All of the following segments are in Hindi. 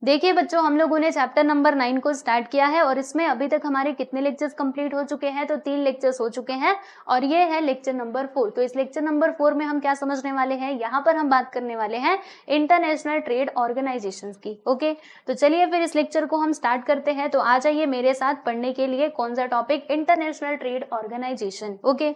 देखिए बच्चों, हम लोगों ने चैप्टर नंबर 9 को स्टार्ट किया है और इसमें अभी तक हमारे कितने लेक्चर्स कंप्लीट हो चुके हैं? तो 3 लेक्चर्स हो चुके हैं और ये है लेक्चर नंबर 4। तो इस लेक्चर नंबर 4 में हम क्या समझने वाले हैं? यहाँ पर हम बात करने वाले हैं इंटरनेशनल ट्रेड ऑर्गेनाइजेशंस की। ओके, तो चलिए फिर इस लेक्चर को हम स्टार्ट करते हैं। तो आ जाइए मेरे साथ पढ़ने के लिए। कौन सा topic? International Trade Organisation. Okay,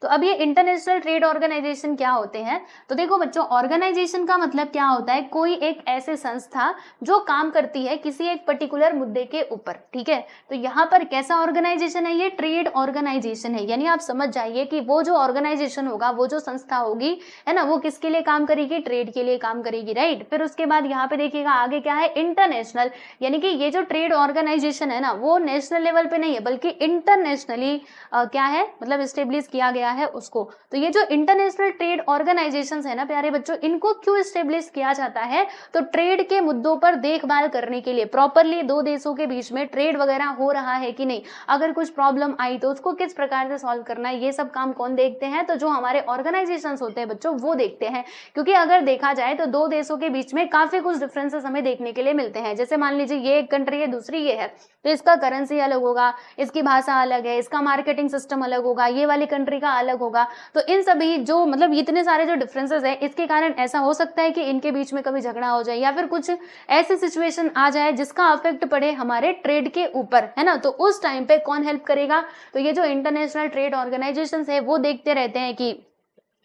तो अब ये इंटरनेशनल ट्रेड ऑर्गेनाइजेशन क्या होते हैं? तो देखो बच्चों, ऑर्गेनाइजेशन का मतलब क्या होता है? कोई एक ऐसी संस्था जो काम करती है किसी एक पर्टिकुलर मुद्दे के ऊपर। ठीक है, तो यहाँ पर कैसा ऑर्गेनाइजेशन है? ये ट्रेड ऑर्गेनाइजेशन है। यानी आप समझ जाइए कि वो जो ऑर्गेनाइजेशन होगा, वो जो संस्था होगी, है ना, वो किसके लिए काम करेगी? ट्रेड के लिए काम करेगी, राइट। फिर उसके बाद यहाँ पे देखिएगा आगे क्या है? इंटरनेशनल। यानी कि ये जो ट्रेड ऑर्गेनाइजेशन है ना, वो नेशनल लेवल पे नहीं है बल्कि इंटरनेशनली क्या है, मतलब स्टेब्लिश किया गया है उसको। तो ये जो इंटरनेशनल ट्रेड ऑर्गेनाइजेशंस है ना प्यारे बच्चों, इनको क्यों स्टेब्लिश किया जाता है? तो ट्रेड के मुद्दों पर देखभाल करने के लिए, प्रॉपरली दो देशों के बीच में ट्रेड वगैरह हो रहा है कि नहीं, अगर कुछ प्रॉब्लम आई तो उसको किस प्रकार से सॉल्व करना है, ये सब काम कौन देखते हैं? तो जो हमारे ऑर्गेनाइजेशंस होते हैं बच्चों, वो देखते हैं। क्योंकि अगर देखा जाए तो दो देशों के बीच में काफी कुछ डिफरेंसेस हमें देखने के लिए मिलते हैं। जैसे मान लीजिए ये एक कंट्री है, दूसरी ये है, तो इसका करेंसी अलग होगा, इसकी भाषा अलग है, इसका मार्केटिंग सिस्टम अलग होगा, ये वाली कंट्री का अलग होगा। तो इन सभी जो मतलब इतने सारे जो डिफरेंसेस है, इसके कारण ऐसा हो सकता है कि इनके बीच में कभी झगड़ा हो जाए या फिर कुछ ऐसी सिचुएशन आ जाए जिसका इफेक्ट पड़े हमारे ट्रेड के ऊपर, है ना। तो उस टाइम पे कौन हेल्प करेगा? तो ये जो इंटरनेशनल ट्रेड ऑर्गेनाइजेशंस है वो देखते रहते हैं कि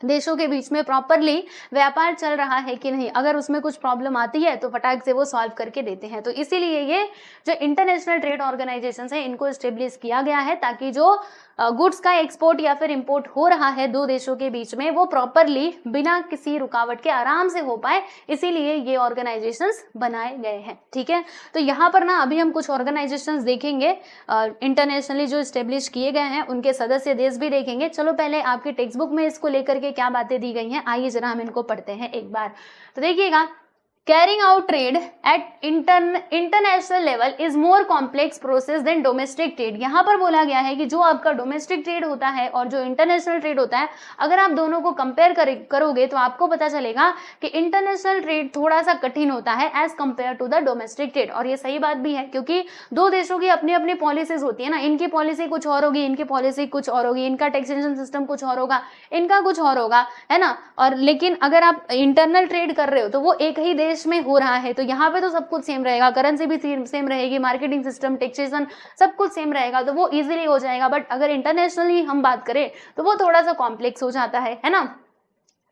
देशों के बीच में प्रॉपरली व्यापार चल रहा है कि नहीं। अगर उसमें कुछ प्रॉब्लम आती है तो फटाक से वो सॉल्व करके देते हैं। तो इसीलिए ये जो इंटरनेशनल ट्रेड ऑर्गेनाइजेशंस है, इनको एस्टेब्लिश किया गया है ताकि जो गुड्स का एक्सपोर्ट या फिर इंपोर्ट हो रहा है दो देशों के बीच में, वो प्रॉपरली बिना किसी रुकावट के आराम से हो पाए। इसीलिए ये ऑर्गेनाइजेशंस बनाए गए हैं। ठीक है, तो यहाँ पर ना अभी हम कुछ ऑर्गेनाइजेशंस देखेंगे इंटरनेशनली जो स्टेब्लिश किए गए हैं, उनके सदस्य देश भी देखेंगे। चलो पहले आपकी टेक्स्ट बुक में इसको लेकर के क्या बातें दी गई हैं, आइए जरा हम इनको पढ़ते हैं एक बार। तो देखिएगा, carrying out trade at international level is more complex process than domestic trade. यहाँ पर बोला गया है कि जो आपका डोमेस्टिक ट्रेड होता है और जो इंटरनेशनल ट्रेड होता है, अगर आप दोनों को कंपेयर करोगे तो आपको पता चलेगा कि इंटरनेशनल ट्रेड थोड़ा सा कठिन होता है as compare to the domestic trade. और ये सही बात भी है, क्योंकि दो देशों की अपनी अपनी पॉलिसीज होती है ना। इनकी पॉलिसी कुछ और होगी, इनकी पॉलिसी कुछ और होगी, इनका टैक्सेशन सिस्टम कुछ और होगा, इनका कुछ और होगा, है ना। और लेकिन अगर आप इंटरनल ट्रेड कर रहे हो तो वो एक ही देश में हो रहा है, तो यहाँ पे तो सब कुछ सेम रहेगा, करेंसी भी सेम रहेगी, मार्केटिंग सिस्टम, टैक्सेशन सब कुछ सेम रहेगा, तो वो इजीली हो जाएगा। बट अगर इंटरनेशनली हम बात करें तो वो थोड़ा सा कॉम्प्लेक्स हो जाता है ना।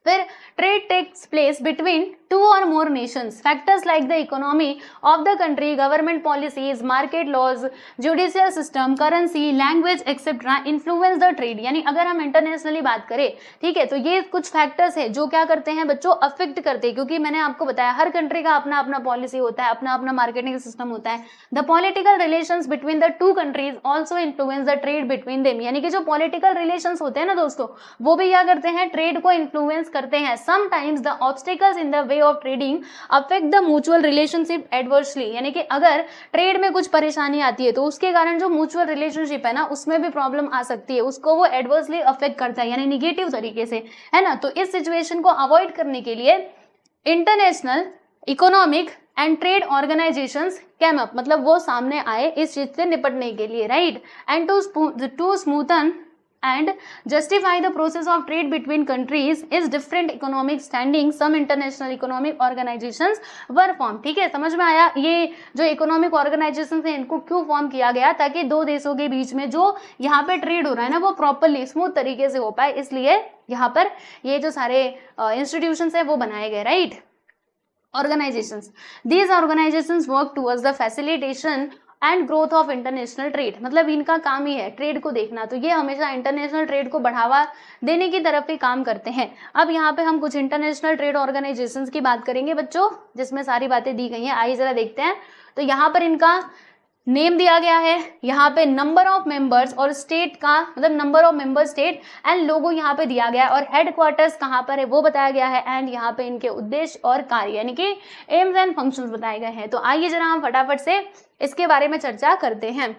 फिर trade takes place between two और more nations. Factors like the economy of the country, government policies, market laws, judicial system, currency, language etcetera influence the trade. यानी अगर हम इंटरनेशनली बात करें, ठीक है, तो ये कुछ फैक्टर्स है जो क्या करते हैं बच्चों, अफेक्ट करते हैं। क्योंकि मैंने आपको बताया हर कंट्री का अपना अपना पॉलिसी होता है, अपना अपना मार्केटिंग सिस्टम होता है। The political relations between the two countries also influence the trade between them. यानी कि जो पॉलिटिकल रिलेशंस होते हैं ना दोस्तों, वो भी क्या करते हैं, ट्रेड को इन्फ्लुएंस करते हैं। Sometimes the obstacles in the way of trading affect the mutual relationship adversely. यानी कि अगर ट्रेड में कुछ परेशानी आती है तो उसके कारण जो म्यूचुअल रिलेशनशिप है ना, उसमें भी प्रॉब्लम आ सकती है, उसको वो एडवर्सली अफेक्ट करता है, यानी निगेटिव तरीके से, है ना। तो इस सिचुएशन को अवॉइड करने के लिए international economic and trade organisations cam up, मतलब वो सामने आए इस चीज से निपटने के लिए, right. And to smoothen and justify the process of trade between countries is different economic standing, some international economic organizations were formed। ठीक है, समझ में आया? ये जो इकोनॉमिक ऑर्गेनाइजेशन है, इनको क्यों फॉर्म किया गया? ताकि दो देशों के बीच में जो यहाँ पे ट्रेड हो रहा है ना, वो प्रॉपरली स्मूथ तरीके से हो पाए, इसलिए यहाँ पर ये जो सारे इंस्टीट्यूशंस है वो बनाए गए, right. Organisations, these organizations work towards the facilitation and growth of international trade. मतलब इनका काम ही है ट्रेड को देखना, तो ये हमेशा इंटरनेशनल ट्रेड को बढ़ावा देने की तरफ ही काम करते हैं। अब यहाँ पे हम कुछ इंटरनेशनल ट्रेड ऑर्गेनाइजेशंस की बात करेंगे बच्चों, जिसमें सारी बातें दी गई हैं। आइए जरा देखते हैं। तो यहाँ पर इनका नेम दिया गया है, यहाँ पे नंबर ऑफ मेंबर्स और स्टेट का, मतलब number of member state and logo यहाँ पे दिया गया है, और हेडक्वार्टर्स कहाँ पर है वो बताया गया है, एंड यहाँ पे इनके उद्देश्य और कार्य यानी कि एम्स एंड फंक्शंस बताए गए हैं। तो आइए जरा हम फटाफट से इसके बारे में चर्चा करते हैं।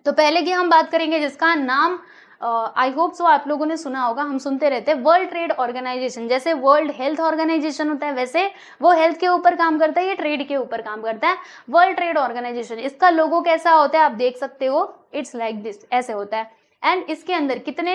तो पहले की हम बात करेंगे जिसका नाम आई होप सो आप लोगों ने सुना होगा, हम सुनते रहते हैं वर्ल्ड ट्रेड ऑर्गेनाइजेशन। जैसे वर्ल्ड हेल्थ ऑर्गेनाइजेशन होता है वैसे वो हेल्थ के ऊपर काम करता है, ये ट्रेड के ऊपर काम करता है, वर्ल्ड ट्रेड ऑर्गेनाइजेशन। इसका लोगो कैसा होता है आप देख सकते हो, इट्स लाइक दिस, ऐसे होता है। एंड इसके अंदर कितने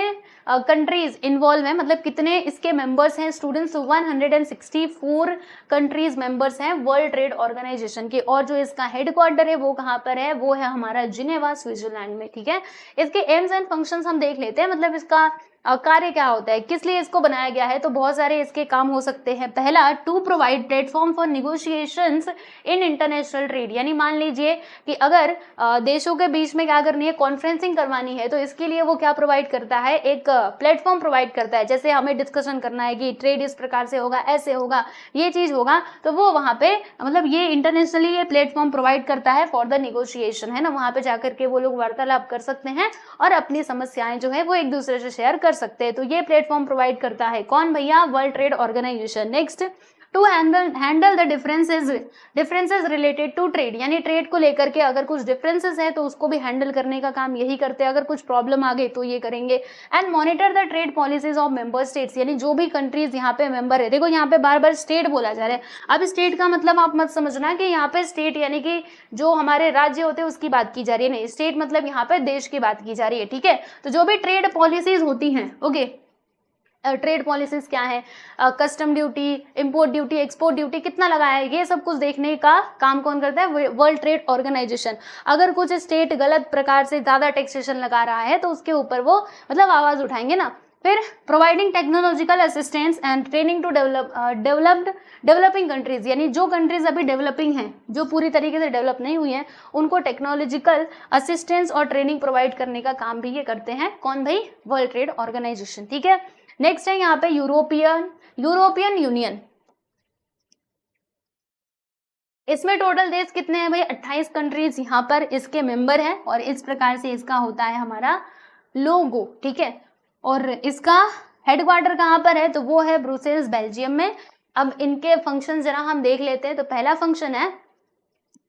कंट्रीज इन्वॉल्व हैं, मतलब कितने इसके मेंबर्स हैं स्टूडेंट्स, 164 कंट्रीज मेंबर्स हैं वर्ल्ड ट्रेड ऑर्गेनाइजेशन के। और जो इसका हेडक्वार्टर है वो कहाँ पर है, वो है हमारा जिनेवा स्विट्जरलैंड में। ठीक है, इसके एम्स एंड फंक्शंस हम देख लेते हैं, मतलब इसका कार्य क्या होता है, किस लिए इसको बनाया गया है। तो बहुत सारे इसके काम हो सकते हैं। पहला, to provide platform for negotiations in international trade, यानी मान लीजिए कि अगर देशों के बीच में क्या करनी है, कॉन्फ्रेंसिंग करवानी है, तो इसके लिए वो क्या प्रोवाइड करता है, एक प्लेटफॉर्म प्रोवाइड करता है। जैसे हमें डिस्कशन करना है कि ट्रेड इस प्रकार से होगा, ऐसे होगा, ये चीज होगा, तो वो वहां पे मतलब ये इंटरनेशनली ये प्लेटफॉर्म प्रोवाइड करता है फॉर द निगोशिएशन, है ना। वहां पे जाकर के वो लोग वार्तालाप कर सकते हैं और अपनी समस्याएं जो है वो एक दूसरे से शेयर कर सकते हैं। तो ये प्लेटफॉर्म प्रोवाइड करता है कौन भैया, World Trade Organisation. Next, to handle the differences related to trade, यानी ट्रेड को लेकर के अगर कुछ डिफरेंसेस है तो उसको भी हैंडल करने का काम यही करते हैं। अगर कुछ प्रॉब्लम आ गई तो ये करेंगे। And monitor the trade policies of member states, यानी जो भी कंट्रीज यहाँ पे मेंबर है, देखो यहाँ पे बार बार स्टेट बोला जा रहा है। अब स्टेट का मतलब आप मत समझना कि यहाँ पे स्टेट यानी कि जो हमारे राज्य होते हैं उसकी बात की जा रही है, नहीं, स्टेट मतलब यहाँ पे देश की बात की जा रही है। ठीक है, तो जो भी ट्रेड पॉलिसीज होती हैं, ओके, ट्रेड पॉलिसीज क्या है, custom duty, import duty, export duty कितना लगाया है, ये सब कुछ देखने का काम कौन करता है, वर्ल्ड ट्रेड ऑर्गेनाइजेशन। अगर कुछ स्टेट गलत प्रकार से ज्यादा टैक्सेशन लगा रहा है तो उसके ऊपर वो मतलब आवाज उठाएंगे ना। फिर providing technological assistance and training to developing countries, यानी जो कंट्रीज अभी डेवलपिंग हैं, जो पूरी तरीके से डेवलप नहीं हुई हैं, उनको टेक्नोलॉजिकल असिस्टेंस और ट्रेनिंग प्रोवाइड करने का काम भी ये करते हैं। कौन भाई, वर्ल्ड ट्रेड ऑर्गेनाइजेशन। ठीक है, नेक्स्ट है यहाँ पे यूरोपियन यूनियन। इसमें टोटल देश कितने हैं भाई, 28 कंट्रीज यहाँ पर इसके मेंबर हैं। और इस प्रकार से इसका होता है हमारा लोगो। ठीक है, और इसका हेडक्वार्टर कहाँ पर है, तो वो है ब्रुसेल्स, बेल्जियम में। अब इनके फंक्शन जरा हम देख लेते हैं। तो पहला फंक्शन है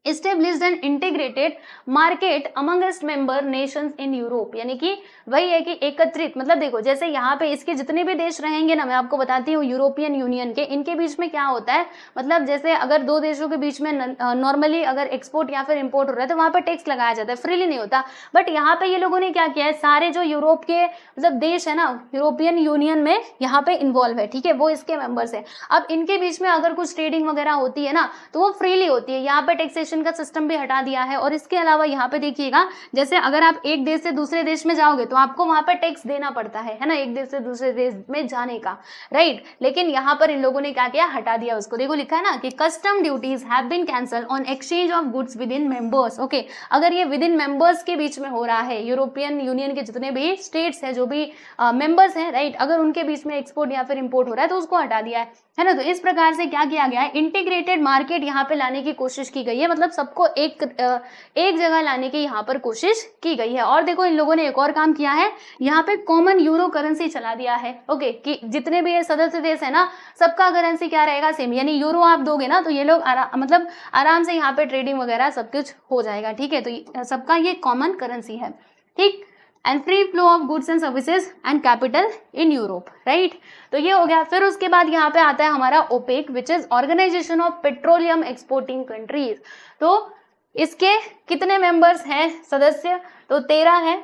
established and integrated market amongst member nations in Europe, यानी कि वही है कि एकत्रित, मतलब देखो जैसे यहाँ पे इसके जितने भी देश रहेंगे ना, मैं आपको बताती हूँ यूरोपियन यूनियन के, इनके बीच में क्या होता है, मतलब जैसे अगर दो देशों के बीच में नॉर्मली अगर एक्सपोर्ट या फिर इंपोर्ट हो रहा है तो वहाँ पे टैक्स लगाया जाता है, फ्रीली नहीं होता। बट यहाँ पे ये लोगों ने क्या किया है, सारे जो यूरोप के मतलब देश है ना, यूरोपियन यूनियन में यहाँ पे इन्वॉल्व है। ठीक है, वो इसके मेंबर्स है। अब इनके बीच में अगर कुछ ट्रेडिंग वगैरह होती है ना तो वो फ्रीली होती है। यहाँ पे टैक्सेशन का सिस्टम भी हटा दिया है। और इसके अलावा यहाँ पे देखिएगा, जैसे अगर आप एक देश से दूसरे देश में जाओगे तो आपको वहां पे टैक्स देना पड़ता है ना, एक देश से दूसरे देश में जाने का, राइट। लेकिन यहाँ पर इन लोगों ने क्या किया, हटा दिया उसको। देखो लिखा है ना कि custom duties have been cancel on exchange of goods with in members. Okay, अगर ये विद इन मेंबर्स के बीच में हो रहा है, यूरोपियन यूनियन के जितने भी स्टेट्स हैं, जो भी मेंबर्स हैं, राइट, अगर उनके बीच में एक्सपोर्ट या फिर इंपोर्ट हो रहा है तो उसको हटा दिया है ना। तो इस प्रकार से क्या किया गया है, इंटीग्रेटेड मार्केट यहाँ पे लाने की कोशिश की गई है, मतलब सबको एक जगह लाने की यहाँ पर कोशिश की गई है। और देखो इन लोगों ने एक और काम किया है, यहाँ पे कॉमन यूरो करेंसी चला दिया है। ओके, कि जितने भी ये सदस्य देश है ना, सबका करेंसी क्या रहेगा, सेम, यानी यूरो आप दोगे ना तो ये लोग मतलब आराम से यहाँ पे ट्रेडिंग वगैरह सब कुछ हो जाएगा। ठीक है, तो सबका ये कॉमन करेंसी है। ठीक, and free flow of goods and services and capital in Europe, right. तो ये हो गया। फिर उसके बाद यहाँ पे आता है हमारा OPEC, which is Organisation of Petroleum Exporting Countries. तो इसके कितने मेंबर्स हैं सदस्य, तो 13 है।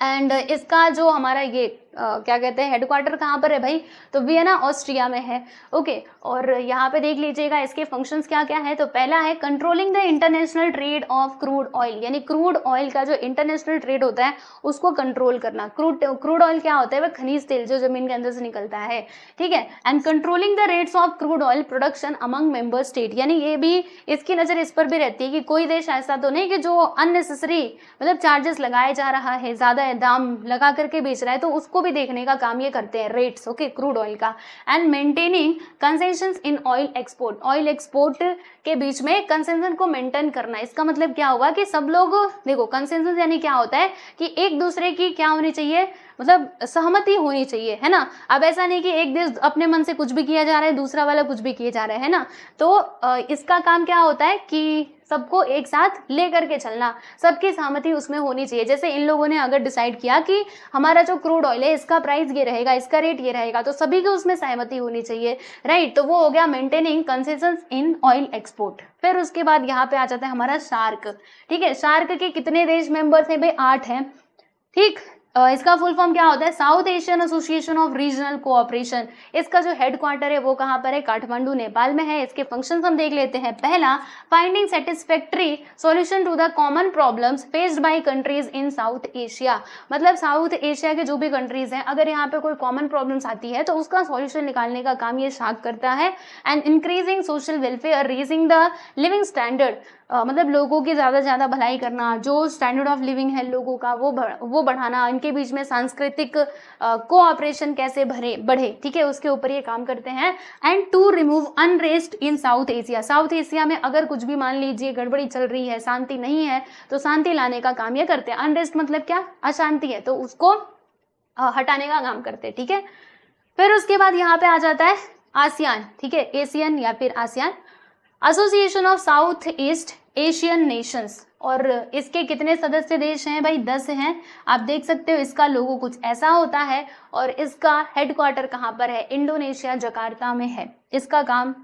एंड इसका जो हमारा ये क्या कहते हैं, हेडक्वार्टर कहाँ पर है भाई, तो वियना ऑस्ट्रिया में है। ओके, और यहाँ पे देख लीजिएगा इसके फंक्शंस क्या क्या है। तो पहला है controlling the international trade off crude oil, यानी क्रूड ऑयल का जो इंटरनेशनल ट्रेड होता है उसको कंट्रोल करना। क्रूड ऑयल क्या होता है, वह खनिज तेल जो जमीन के अंदर से निकलता है। ठीक है, and controlling the rates of crude oil production among member state, यानी ये भी इसकी नजर इस पर भी रहती है कि कोई देश ऐसा तो नहीं कि जो अननेसेसरी मतलब चार्जेस लगाए जा रहा है, ज्यादा दाम लगा करके बेच रहा है, तो उसको देखने का काम ये करते हैं, रेट्स, ओके, क्रूड ऑयल का। And maintaining concessions in oil export, oil export के बीच में कंसेशन को मेंटेन करना। इसका मतलब क्या होगा कि सब लोग देखो, कंसेशन यानी क्या होता है कि एक दूसरे की क्या होनी चाहिए, मतलब सहमति होनी चाहिए, है ना। अब ऐसा नहीं कि एक देश अपने मन से कुछ भी किया जा रहा है, दूसरा वाला कुछ भी किए जा रहा है ना। तो इसका काम क्या होता है कि सबको एक साथ लेकर के चलना, सबकी सहमति उसमें होनी चाहिए। जैसे इन लोगों ने अगर डिसाइड किया कि हमारा जो क्रूड ऑयल है इसका प्राइस ये रहेगा, इसका रेट ये रहेगा, तो सभी की उसमें सहमति होनी चाहिए, राइट। तो वो हो गया maintaining concessions in oil export. फिर उसके बाद यहाँ पे आ जाता है हमारा सार्क, ठीक है। सार्क के कितने देश मेंबर्स हैं भाई? 8 हैं, ठीक। इसका फुल फॉर्म क्या होता है? South Asian association of regional cooperation. इसका जो हेडक्वार्टर है वो कहाँ पर है? काठमांडू नेपाल में है। इसके फंक्शंस हम देख लेते हैं। पहला, finding satisfactory solution to the common problems faced by countries in South Asia. मतलब साउथ एशिया के जो भी कंट्रीज हैं, अगर यहाँ पे कोई कॉमन प्रॉब्लम्स आती है तो उसका सॉल्यूशन निकालने का काम ये सार्क करता है। And increasing social welfare, raising the living standard, मतलब लोगों की ज़्यादा से ज़्यादा भलाई करना, जो स्टैंडर्ड ऑफ लिविंग है लोगों का वो बढ़ाना, इनके बीच में सांस्कृतिक कोऑपरेशन कैसे बढ़े, ठीक है, उसके ऊपर ये काम करते हैं। And to remove unrest in South Asia. South Asia में अगर कुछ भी मान लीजिए गड़बड़ी चल रही है, शांति नहीं है, तो शांति लाने का काम ये करते हैं। अनरेस्ट मतलब क्या? अशांति है, तो उसको हटाने का काम करते हैं, ठीक है। फिर उसके बाद यहाँ पे आ जाता है आसियान, ठीक है, एशियन या फिर ASEAN, association of south east Asian Nations. और इसके कितने सदस्य देश हैं भाई? 10 हैं। आप देख सकते हो इसका लोगो कुछ ऐसा होता है और इसका हेडक्वार्टर कहाँ पर है? इंडोनेशिया, जकार्ता में है। इसका काम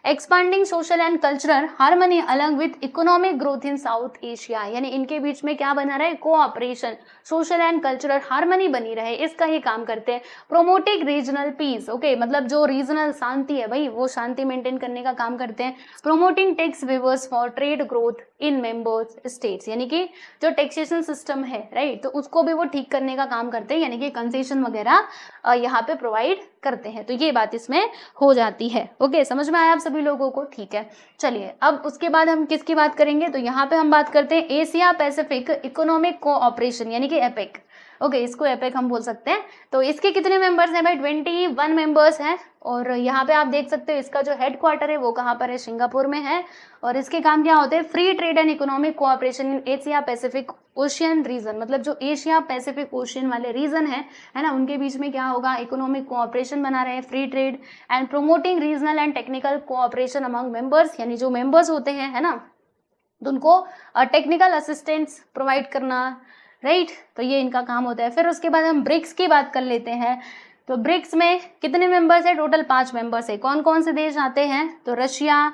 expanding social and cultural harmony along with economic growth in South Asia, यानी इनके बीच में क्या बना रहे? Cooperation, social and cultural harmony बनी रहे, इसका ये काम करते हैं। प्रोमोटिंग रीजनल पीस, ओके, मतलब जो रीजनल शांति है भाई वो शांति मेंटेन करने का काम करते हैं। Promoting tax weavers for trade growth in members states, यानी कि जो टैक्सेशन सिस्टम है, राइट, तो उसको भी वो ठीक करने का काम करते हैं, यानी कि कंसेशन वगैरह यहाँ पे प्रोवाइड करते हैं। तो ये बात इसमें हो जाती है। ओके, समझ में आया आप सभी लोगों को? ठीक है, चलिए अब उसके बाद हम किसकी बात करेंगे? तो यहाँ पे हम बात करते हैं एशिया पैसिफिक इकोनॉमिक कोऑपरेशन, यानी कि एपेक। ओके, इसको एपेक हम बोल सकते हैं। तो इसके कितने मेंबर्स हैं भाई? 21 मेंबर्स हैं। और यहाँ पे आप देख सकते हो इसका जो हेडक्वार्टर है वो कहाँ पर है? सिंगापुर में है। और इसके काम क्या होते हैं? Free trade and economic cooperation in Asia Pacific Ocean region, मतलब जो एशिया पैसिफिक ओशियन वाले रीजन है ना, उनके बीच में क्या होगा? इकोनॉमिक कोऑपरेशन बना रहे हैं, free trade and promoting regional and technical cooperation among members, यानी जो मेंबर्स होते हैं, है ना, तो उनको टेक्निकल असिस्टेंस प्रोवाइड करना, राइट। तो ये इनका काम होता है। फिर उसके बाद हम ब्रिक्स की बात कर लेते हैं। तो ब्रिक्स में कितने मेंबर्स है? टोटल 5 मेंबर्स है। कौन कौन से देश आते हैं? तो Russia,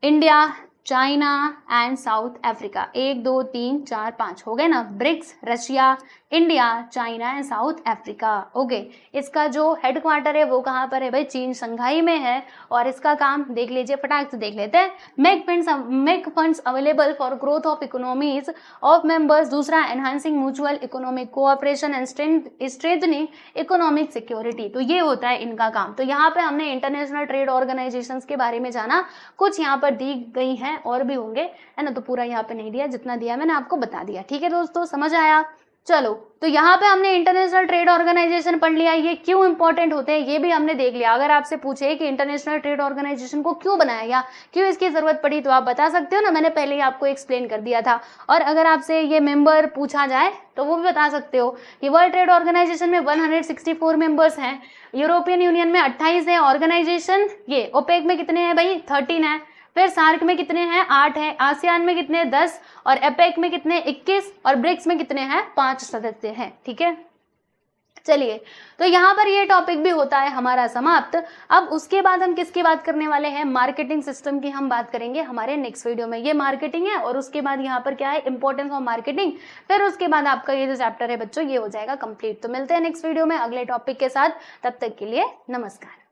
India, China and South Africa. 1 2 3 4 5 हो गए ना? BRICS, Russia, India, China and South Africa. Okay, इसका जो हेडक्वार्टर है वो कहाँ पर है भाई? चीन, शंघाई में है। और इसका काम देख लीजिए, फटाक से देख लेते हैं। Make funds available for growth of economies of members. दूसरा, enhancing mutual economic cooperation and strengthening economic security. तो ये होता है इनका काम। तो यहाँ पे हमने इंटरनेशनल ट्रेड ऑर्गेनाइजेशन के बारे में जाना, कुछ यहाँ पर दी गई है और भी होंगे, है ना, तो पूरा यहाँ पे नहीं दिया, जितना दिया मैंने आपको बता दिया। ठीक है दोस्तों, समझ आया? चलो, तो यहाँ पे हमने इंटरनेशनल ट्रेड ऑर्गेनाइजेशन पढ़ लिया। ये क्यों इंपॉर्टेंट होते हैं ये भी हमने देख लिया। अगर आपसे पूछे कि इंटरनेशनल ट्रेड ऑर्गेनाइजेशन को क्यों बनाया या क्यों इसकी जरूरत पड़ी, तो आप बता सकते हो ना, मैंने पहले ही आपको एक्सप्लेन कर दिया था। और अगर आपसे ये मेंबर पूछा जाए तो वो भी बता सकते हो कि वर्ल्ड ट्रेड ऑर्गेनाइजेशन में 164 मेंबर्स हैं, यूरोपियन यूनियन में 28 है ऑर्गेनाइजेशन, ये ओपेक में कितने हैं भाई? 13 है। फिर सार्क में कितने हैं? 8 हैं। आसियान में कितने? 10। और एपेक में कितने? 21। और ब्रिक्स में कितने हैं? 5 सदस्य हैं। ठीक है, चलिए, तो यहाँ पर ये टॉपिक भी होता है हमारा समाप्त। अब उसके बाद हम किसकी बात करने वाले हैं? मार्केटिंग सिस्टम की हम बात करेंगे हमारे नेक्स्ट वीडियो में। ये मार्केटिंग है और उसके बाद यहाँ पर क्या है? Importance of marketing. फिर उसके बाद आपका ये जो चैप्टर है बच्चों, ये हो जाएगा कंप्लीट। तो मिलते हैं नेक्स्ट वीडियो में अगले टॉपिक के साथ। तब तक के लिए नमस्कार।